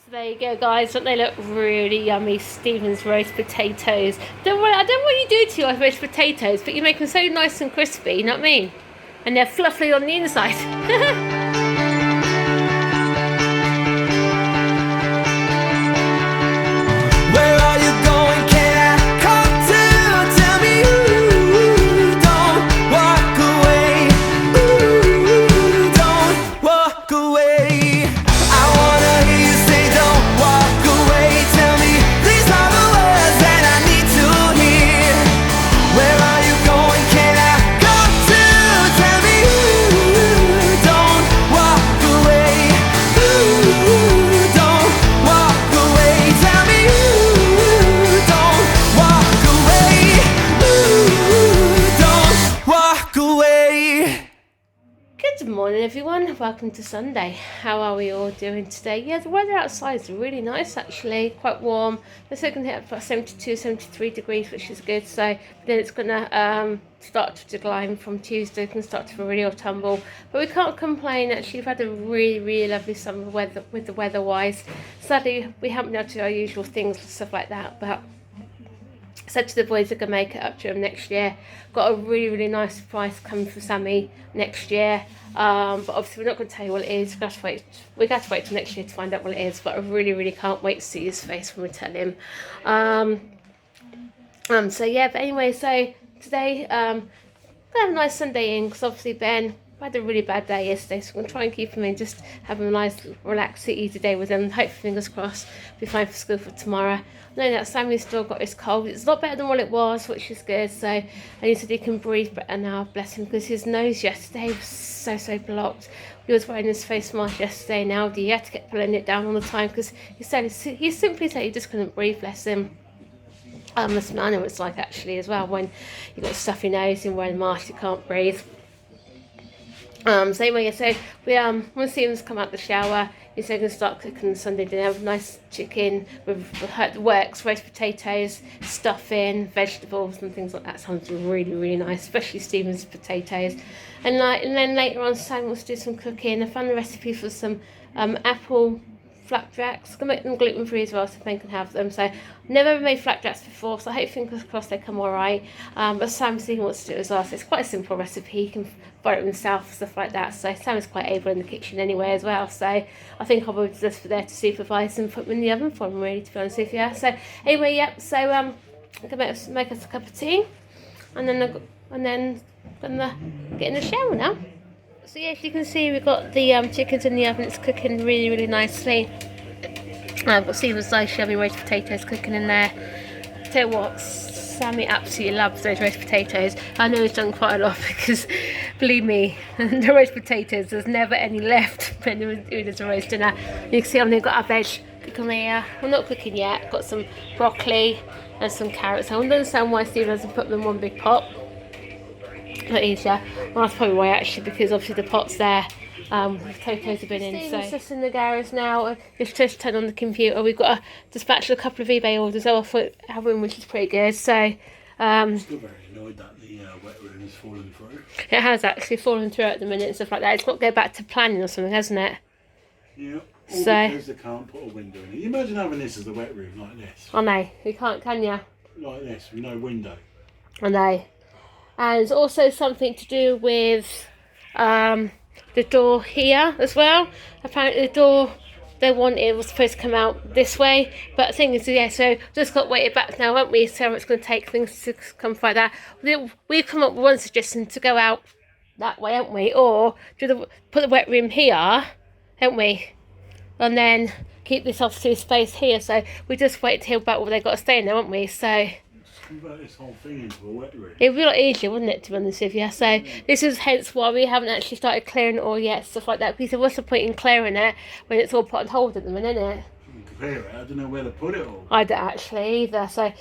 So there you go, guys. Don't they look really yummy? Stephen's roast potatoes. Don't worry, I don't know what you do to your roast potatoes, but you make them so nice and crispy, you know what I mean? And they're fluffy on the inside. Where are you going? Can I come to? Tell me ooh, don't walk away. Ooh, don't walk away. I wanna hear you say don't walk away. Tell me these are the words that I need to hear. Where are you going? Can I come to? Tell me ooh, don't walk away. Ooh, don't walk away. Tell me ooh, don't walk away. Ooh, don't walk away. Good morning, everyone. Welcome to Sunday. How are we all doing today? Yeah, the weather outside is really nice, actually. Quite warm. It's going to hit about 72, 73 degrees, which is good. So then it's going to start to decline from Tuesday. It can start to really tumble. But we can't complain, actually. We've had a really, really lovely summer weather with the weather-wise. Sadly, we haven't been able to do our usual things and stuff like that. But said to the boys I can make it up to them next year. Got a really, really nice surprise coming for Sammy next year. But obviously we're not going to tell you what it is. We've got to wait till next year to find out what it is. But I really, really can't wait to see his face when we tell him. So yeah, but anyway, so today gonna have a nice Sunday in, because obviously Ben had a really bad day yesterday, so I'm going to try and keep him in, just have a nice relaxed easy day with him. Hopefully, fingers crossed, be fine for school for tomorrow. I know that Sammy's still got his cold. It's a lot better than what it was, which is good. So, and he said he can breathe better now, bless him, because his nose yesterday was so blocked. He was wearing his face mask yesterday, now he had to get pulling it down all the time, because he simply said he just couldn't breathe, bless him. I know what it's like actually as well, when you've got a stuffy nose and wearing a mask, you can't breathe. So anyway, so we once Stephen's come out the shower, he's going to start cooking Sunday dinner. Have nice chicken with works, roast potatoes, stuffing, vegetables and things like that. Sounds really, really nice, especially Stephen's potatoes. And then later on, Sam wants to do some cooking. I found the recipe for some apple flapjacks. I'm going to make them gluten free as well, so Ben can have them. So I've never ever made flapjacks before, so I hope fingers crossed they come alright. But Sam said he wants to do it as well, so it's quite a simple recipe. He can buy it himself, stuff like that. So Sam is quite able in the kitchen anyway as well. So I think I'll be just there to supervise and put them in the oven for him, really, to be honest with you. So anyway, yep. So I'm gonna make us a cup of tea, and then gonna get in the shower now. So yeah, as you can see, we've got the chickens in the oven. It's cooking really, really nicely. I've got Stephen's nice yummy roast potatoes cooking in there. Tell you what, Sammy absolutely loves those roast potatoes. I know he's done quite a lot, because believe me, the roast potatoes, there's never any left when he does a roast dinner. You can see I've got our veg cooking there. I'm not cooking yet. Got some broccoli and some carrots. I don't understand why Stephen hasn't put them in one big pot. But easier. Well, that's probably why, actually, because obviously the pot's there. Coco's have been in. Steven's just in the garage now. Just turned on the computer. We've got to dispatch a couple of eBay orders off having, which is pretty good. So I'm still very annoyed that the wet room has fallen through. It has actually fallen through at the minute and stuff like that. It's got to go back to planning or something, hasn't it? Yeah. Because they can't put a window in it. You imagine having this as a wet room like this. I know. You can't, can you? Like this, with no window. I know. And it's also something to do with the door here as well. Apparently the door they wanted was supposed to come out this way, but the thing is, yeah, so just got waited back now, haven't we? So it's going to take things to come like that. We've come up with one suggestion to go out that way, haven't we? Or put the wet room here, haven't we? And then keep this off-to space here. So we just wait to hear about what they got to stay in there, haven't we? So convert this whole thing into a wet room. It would be a lot easier, wouldn't it, to be honest with you? So this is hence why we haven't actually started clearing it all yet, stuff like that. Because what's the point in clearing it when it's all put on hold at the minute, isn't it? Clear it, I don't know where to put it all. I don't actually either. So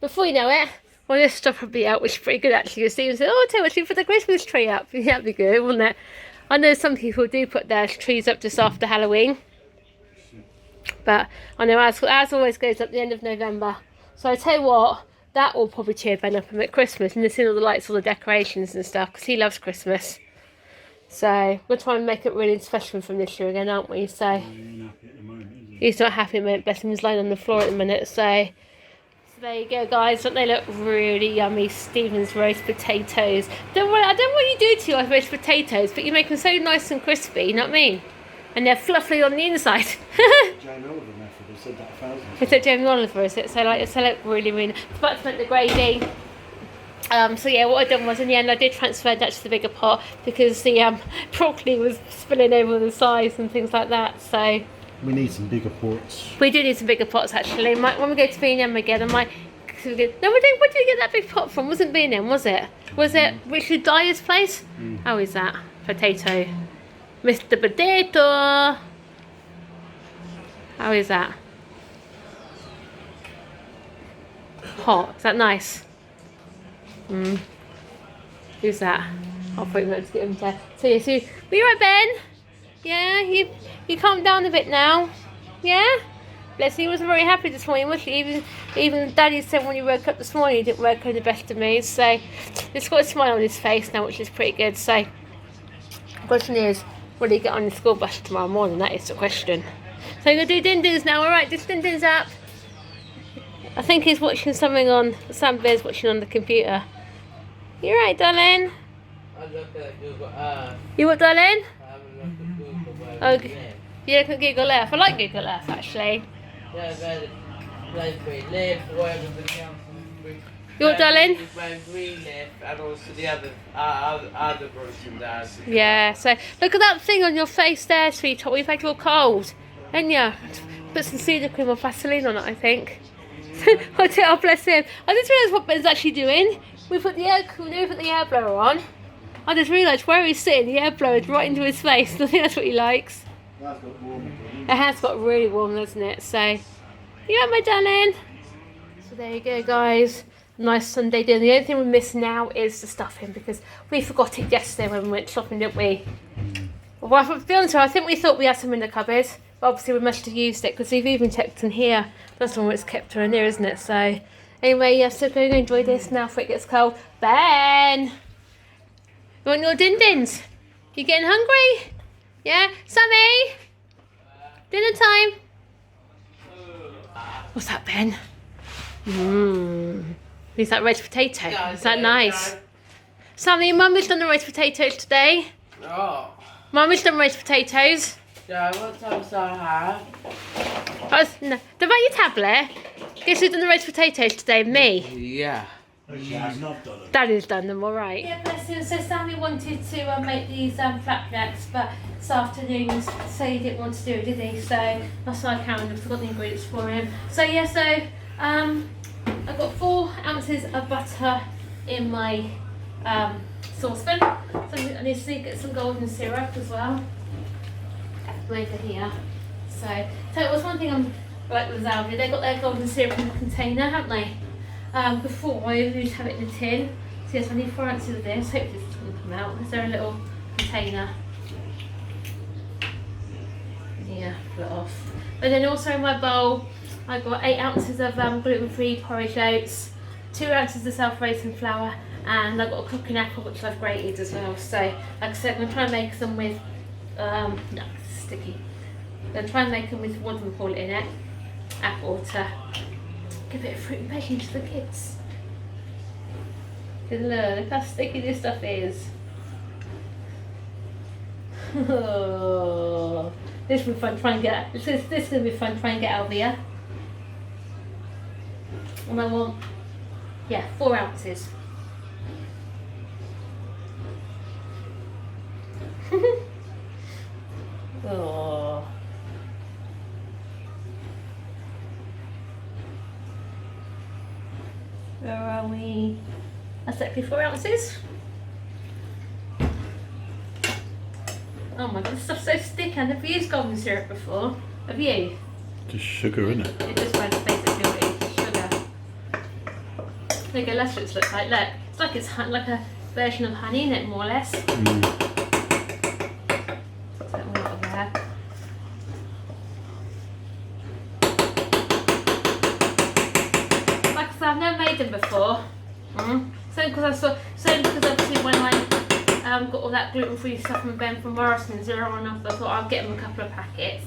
before you know it, well, this stuff will be out, which is pretty good actually. You see, and say, oh, tell us, you put the Christmas tree up. That'd be good, wouldn't it? I know some people do put their trees up just after Halloween. But I know ours always goes up the end of November. So I tell you what, that will probably cheer Ben up a bit at Christmas, and seeing all the lights, all the decorations and stuff, because he loves Christmas. So we'll try and make it really special from this year again, aren't we? So You're not at the moment, is He's not happy a minute. Bless him, he's lying on the floor at the minute. So there you go, guys. Don't they look really yummy? Stephen's roast potatoes. I don't know what you do to your roast potatoes, but you make them so nice and crispy. You know what I mean? And they're fluffy on the inside. Jamie Oliver method. They said that 1,000 times. It's a Jamie Oliver, is it? So like, it's look really, really. It's about to make the gravy. So yeah, what I done was in the end I did transfer that to the bigger pot because the broccoli was spilling over the sides and things like that. So We need some bigger pots. we do need some bigger pots actually. When we go to B&M again, I might. No, we don't. Where did we get that big pot from? Wasn't B&M, was it? Was it Richard Dyer's place? How is that? Potato, Mr. Potato. How is that? Hot. Is that nice? Who's that? I'll put him up to get him there. So yeah, so were you right, Ben? Yeah, you calmed down a bit now. Yeah? Bless you, he wasn't very happy this morning, was he? Even Daddy said when he woke up this morning he didn't wake up in the best of moods. So he's got a smile on his face now, which is pretty good. So the question is, will he get on the school bus tomorrow morning? That is the question. So you're gonna do din-dins now, alright? Just din-dins up. I think he's watching something on, Sam Bear's watching on the computer. You right, darling? I look at Google Earth. You what, darling? I have a look at Google where Oh, we live. you look at Google Earth. I like Google Earth, actually. Yeah, where the place we live, wherever the council. You what, darling? Where we live, and also the other person does. Yeah, so look at that thing on your face there, sweetheart. We've had your cold. Haven't you? Put some cedar cream or Vaseline on it, I think. Oh, bless him. I just realised what Ben's actually doing. We put the air blower on. I just realised where he's sitting, the air blower is right into his face. I think that's what he likes. That's got warm. It has got really warm, hasn't it? So, you right, my darling? So there you go, guys. Nice Sunday dinner. The only thing we miss now is the stuffing because we forgot it yesterday when we went shopping, didn't we? Well, to be honest, I think we thought we had some in the cupboard. But obviously we must have used it because we've even checked in here. That's the one that's kept her in there, isn't it? So anyway, yeah, so going to enjoy this now before it gets cold. Ben! You want your din-dins? You getting hungry? Yeah? Sammy? Dinner time? What's that, Ben? Is that roast potato? Is that nice? Sammy, Mum has done the roast potatoes today. Oh. Mum has done roast potatoes. Yeah, what times I have? No, about your tablet. Guess who's done the roast potatoes today? Me. Yeah. She's not done it. Daddy's done them, all right. Yeah, bless him. So Sammy wanted to make these flapjacks, but this afternoon, so he didn't want to do it, did he? So that's why I counted. I forgot the ingredients for him. So yeah, so I've got 4 ounces of butter in my saucepan. So I need to get some golden syrup as well. Over here. So it was one thing I'm like with Aldi, they got their golden syrup in the container, haven't they? Before I used to have it in a tin. So yes, I need 4 ounces of this. Hopefully this is going to come out. Is there a little container? Yeah, put it off. But then also in my bowl, I've got 8 ounces of gluten-free porridge oats, 2 ounces of self-raising flour, and I've got a cooking apple which I've grated as well. So like I said, I'm going to try and make some with no, it's sticky. I'm going to try and make them with, what do we call it in it? Apple to give it a fruit and veggie to the kids. Look how sticky this stuff is. Oh, this will be fun trying to get. This is going to be fun trying to get out of here. And I want, yeah, 4 ounces. Oh. Where are we? That's exactly 4 ounces. Oh my god, this stuff's so sticky. I've never used golden syrup before. Have you? Just sugar, isn't it? It just basically what it is, sugar. Look at that's what it looks like. Look, it's like like a version of honey in it, more or less. I've never made them before. So because obviously when I got all that gluten-free stuff from Ben from Morrison's, they're on offer. I thought I'll get them a couple of packets.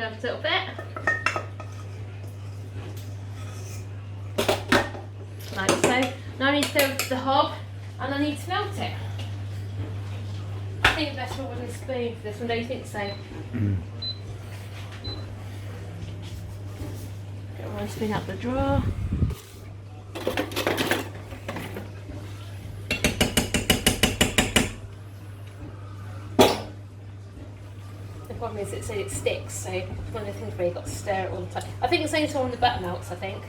down a little bit. Like so. Now I need to go to the hob and I need to melt it. I think that's a wooden spoon for this one, don't you think so? Get one spoon out the drawer. The problem is it sticks, so it's one of the things where you've got to stir it all the time. I think it's only till when the butter melts, I think.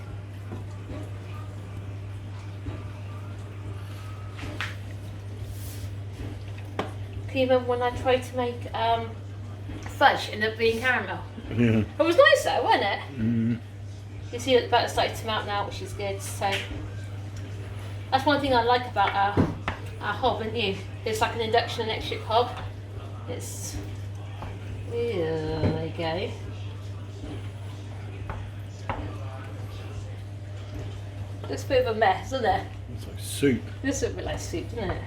Can you remember when I tried to make fudge and it being caramel? Yeah. It was nice though, wasn't it? You see the butter starting to melt now, which is good. So that's one thing I like about our hob, isn't you? It's like an induction electric hob. It's there you go. Looks a bit of a mess, doesn't it? It's like soup. This looks a bit like soup, doesn't it?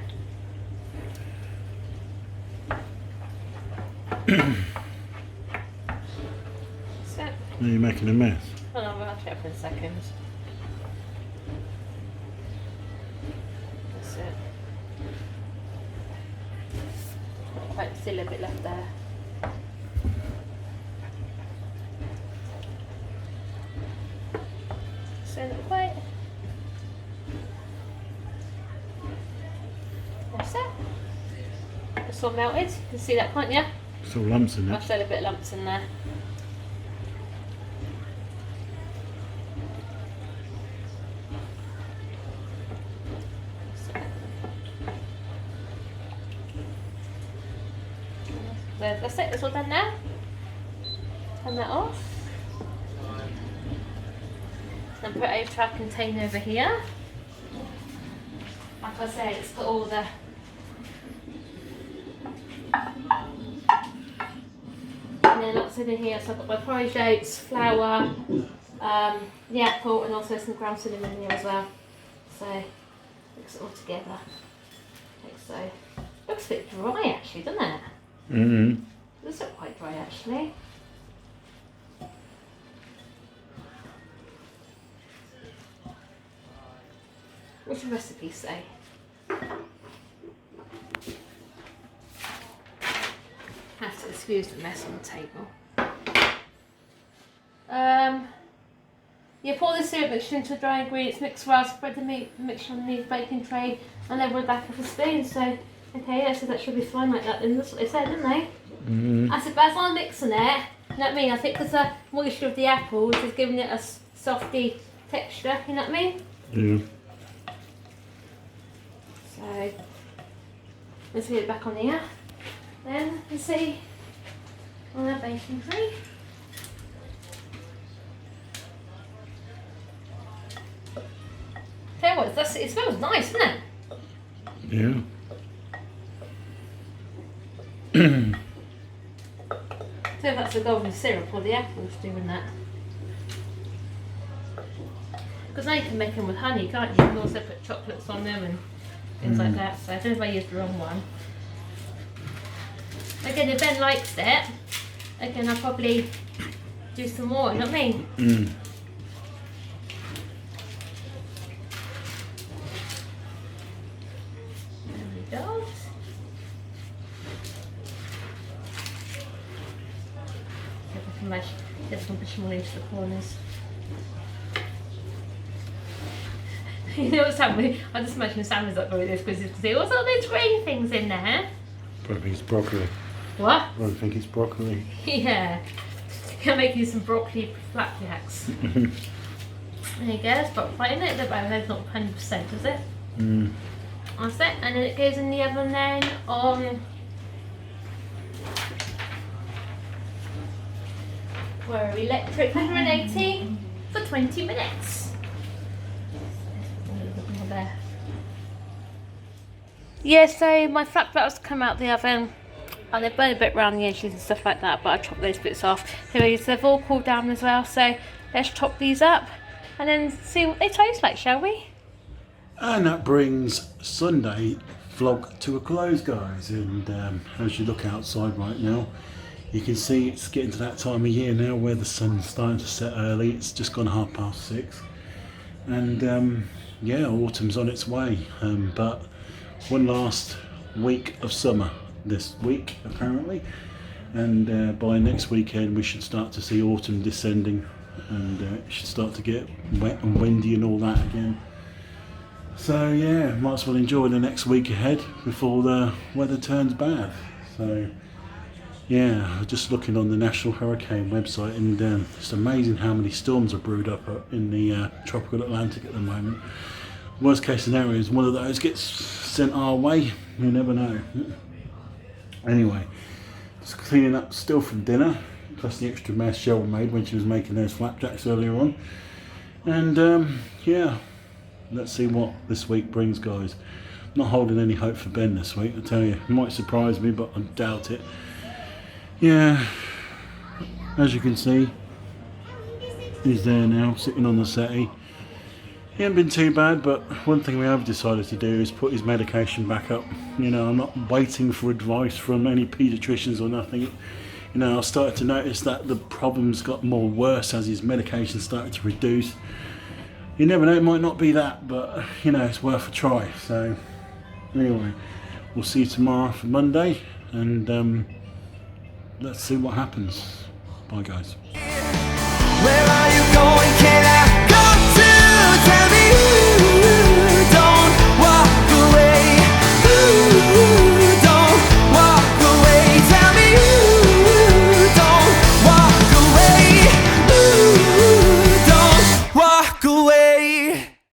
So, Now you're making a mess. hold on, I'll check for a second. That's it. Quite still a bit left there. Send it away. That's it. It's all melted. You can see that, can't you? It's all lumps in I've it. still a bit of lumps in there. That's it, it's all done now. Turn that off. Then put it over to our container over here. Like I said, it's got all the and then lots in here, so I've got my porridge oats, flour, the apple, and also some ground cinnamon in here as well. So mix it all together. Like so. Looks a bit dry actually, doesn't it? Mm-hmm. It does look quite dry actually. What's the recipe say? Have to excuse the mess on the table. You pour the syrup mixture into the dry ingredients, mix well, spread the mixture on the baking tray, and level the back of a spoon. So, okay, yeah, so that should be fine like that. Then that's what they said, didn't they? Mm-hmm. I said, but as I'm mixing it, you know what I mean? I think because the moisture of the apples is giving it a softy texture, you know what I mean? Yeah. So, let's get it back on here. Then, you see, on our baking tray. Tell you what, it smells nice, doesn't it? Yeah. So that's the golden syrup or the apples doing that. Because now you can make them with honey, can't you? You can also put chocolates on them and things like that. So I don't know if I used the wrong one. Again, if Ben likes it, again I'll probably do some more, you know what I mean? Mm. There we go. See if I can get some push more into the corners. You know what's happening? I just imagine Sam is up with this because he's saying, what's all those green things in there? Probably think it's broccoli. What? Probably think it's broccoli. Yeah. Can make you some broccoli flapjacks. There you go, that's about right in it. But that's not 100%, is it? Mm. That's it. And then it goes in the oven then on where are we? Electric 180 for 20 minutes. There. Yeah, so my flapjacks come out the oven and they burn a bit around the edges and stuff like that, but I chopped those bits off. Anyway, so they've all cooled down as well, so let's chop these up and then see what they taste like, shall we? And that brings Sunday vlog to a close, guys. And as you look outside right now, You can see it's getting to that time of year now where the sun's starting to set early. It's just gone 6:30, and yeah, autumn's on its way. But one last week of summer this week apparently, and by next weekend we should start to see autumn descending, and it should start to get wet and windy and all that again. So yeah, might as well enjoy the next week ahead before the weather turns bad. So yeah, just looking on the National Hurricane website, and it's amazing how many storms are brewed up in the tropical Atlantic at the moment. Worst case scenario is one of those gets sent our way. You never know. Anyway, just cleaning up still from dinner, plus the extra mess Cheryl made when she was making those flapjacks earlier on. And yeah, let's see what this week brings, guys. Not holding any hope for Ben this week, I tell you. It might surprise me, but I doubt it. Yeah, as you can see, he's there now, sitting on the settee. He hasn't been too bad, but one thing we have decided to do is put his medication back up. You know, I'm not waiting for advice from any paediatricians or nothing. You know, I started to notice that the problems got more worse as his medication started to reduce. You never know, it might not be that, but you know, it's worth a try. So anyway, we'll see you tomorrow for Monday, and let's see what happens. Bye guys. Where are you going?